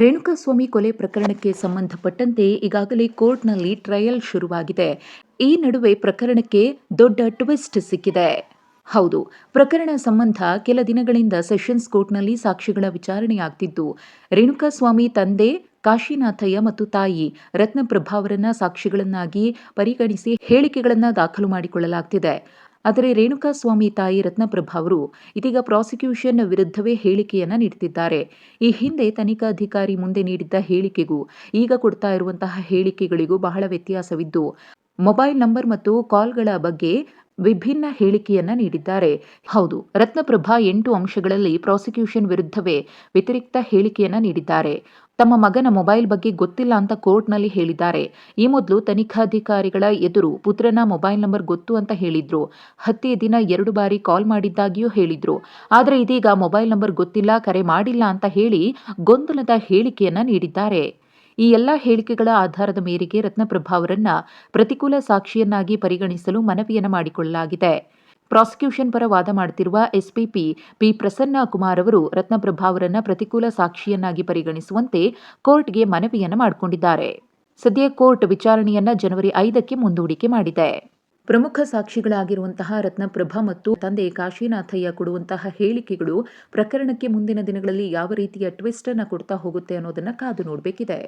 ರೇಣುಕಾಸ್ವಾಮಿ ಕೊಲೆ ಪ್ರಕರಣಕ್ಕೆ ಸಂಬಂಧಪಟ್ಟಂತೆ ಈಗಾಗಲೇ ಕೋರ್ಟ್ನಲ್ಲಿ ಟ್ರಯಲ್ ಶುರುವಾಗಿದೆ. ಈ ನಡುವೆ ಪ್ರಕರಣಕ್ಕೆ ದೊಡ್ಡ ಟ್ವಿಸ್ಟ್ ಸಿಕ್ಕಿದೆ. ಹೌದು, ಪ್ರಕರಣ ಸಂಬಂಧ ಕೆಲ ದಿನಗಳಿಂದ ಸೆಷನ್ಸ್ ಕೋರ್ಟ್ನಲ್ಲಿ ಸಾಕ್ಷಿಗಳ ವಿಚಾರಣೆಯಾಗ್ತಿದ್ದು, ರೇಣುಕಾಸ್ವಾಮಿ ತಂದೆ ಕಾಶಿನಾಥಯ್ಯ ಮತ್ತು ತಾಯಿ ರತ್ನಪ್ರಭಾ ಅವರನ್ನ ಸಾಕ್ಷಿಗಳನ್ನಾಗಿ ಪರಿಗಣಿಸಿ ಹೇಳಿಕೆಗಳನ್ನು ದಾಖಲು ಮಾಡಿಕೊಳ್ಳಲಾಗ್ತಿದೆ. ಆದರೆ ರೇಣುಕಾಸ್ವಾಮಿ ತಾಯಿ ರತ್ನಪ್ರಭಾ ಅವರು ಇದೀಗ ಪ್ರಾಸಿಕ್ಯೂಷನ್ ವಿರುದ್ಧವೇ ಹೇಳಿಕೆಯನ್ನ ನೀಡುತ್ತಿದ್ದಾರೆ. ಈ ಹಿಂದೆ ತನಿಖಾಧಿಕಾರಿ ಮುಂದೆ ನೀಡಿದ್ದ ಹೇಳಿಕೆಗೂ ಈಗ ಕೊಡ್ತಾ ಇರುವಂತಹ ಹೇಳಿಕೆಗಳಿಗೂ ಬಹಳ ವ್ಯತ್ಯಾಸವಿದ್ದು, ಮೊಬೈಲ್ ನಂಬರ್ ಮತ್ತು ಕಾಲ್ಗಳ ಬಗ್ಗೆ ವಿಭಿನ್ನ ಹೇಳಿಕೆಯನ್ನ ನೀಡಿದ್ದಾರೆ. ಹೌದು, ರತ್ನಪ್ರಭಾ 8 ಅಂಶಗಳಲ್ಲಿ ಪ್ರಾಸಿಕ್ಯೂಷನ್ ವಿರುದ್ಧವೇ ವ್ಯತಿರಿಕ್ತ ಹೇಳಿಕೆಯನ್ನ ನೀಡಿದ್ದಾರೆ. ತಮ್ಮ ಮಗನ ಮೊಬೈಲ್ ಬಗ್ಗೆ ಗೊತ್ತಿಲ್ಲ ಅಂತ ಕೋರ್ಟ್ನಲ್ಲಿ ಹೇಳಿದ್ದಾರೆ. ಈ ಮೊದಲು ತನಿಖಾಧಿಕಾರಿಗಳ ಎದುರು ಪುತ್ರನ ಮೊಬೈಲ್ ನಂಬರ್ ಗೊತ್ತು ಅಂತ ಹೇಳಿದ್ರು. ಹತ್ಯೆ ದಿನ 2 ಬಾರಿ ಕಾಲ್ ಮಾಡಿದ್ದಾಗಿಯೂ ಹೇಳಿದ್ರು. ಆದರೆ ಇದೀಗ ಮೊಬೈಲ್ ನಂಬರ್ ಗೊತ್ತಿಲ್ಲ, ಕರೆ ಮಾಡಿಲ್ಲ ಅಂತ ಹೇಳಿ ಗೊಂದಲದ ಹೇಳಿಕೆಯನ್ನ ನೀಡಿದ್ದಾರೆ. ಈ ಎಲ್ಲ ಹೇಳಿಕೆಗಳ ಆಧಾರದ ಮೇರೆಗೆ ರತ್ನಪ್ರಭಾ ಅವರನ್ನ ಪ್ರತಿಕೂಲ ಸಾಕ್ಷಿಯನ್ನಾಗಿ ಪರಿಗಣಿಸಲು ಮನವಿಯನ್ನು ಮಾಡಿಕೊಳ್ಳಲಾಗಿದೆ. ಪ್ರಾಸಿಕ್ಯೂಷನ್ ಪರ ವಾದ ಮಾಡುತ್ತಿರುವ ಎಸ್ಪಿಪಿ ಪಿ ಪ್ರಸನ್ನ ಕುಮಾರ್ ಅವರು ರತ್ನಪ್ರಭಾ ಅವರನ್ನ ಪ್ರತಿಕೂಲ ಸಾಕ್ಷಿಯನ್ನಾಗಿ ಪರಿಗಣಿಸುವಂತೆ ಕೋರ್ಟ್ಗೆ ಮನವಿಯನ್ನು ಮಾಡಿಕೊಂಡಿದ್ದಾರೆ. ಸದ್ಯ ಕೋರ್ಟ್ ವಿಚಾರಣೆಯನ್ನ ಜನವರಿ 5ಕ್ಕೆ ಮುಂದೂಡಿಕೆ ಮಾಡಿದೆ. ಪ್ರಮುಖ ಸಾಕ್ಷಿಗಳಾಗಿರುವಂತಹ ರತ್ನಪ್ರಭಾ ಮತ್ತು ತಂದೆ ಕಾಶಿನಾಥಯ್ಯ ಕೊಡುವಂತಹ ಹೇಳಿಕೆಗಳು ಪ್ರಕರಣಕ್ಕೆ ಮುಂದಿನ ದಿನಗಳಲ್ಲಿ ಯಾವ ರೀತಿಯ ಟ್ವಿಸ್ಟ್ ಅನ್ನು ಕೊಡ್ತಾ ಹೋಗುತ್ತೆ ಅನ್ನೋದನ್ನ ಕಾದು ನೋಡಬೇಕಿದೆ.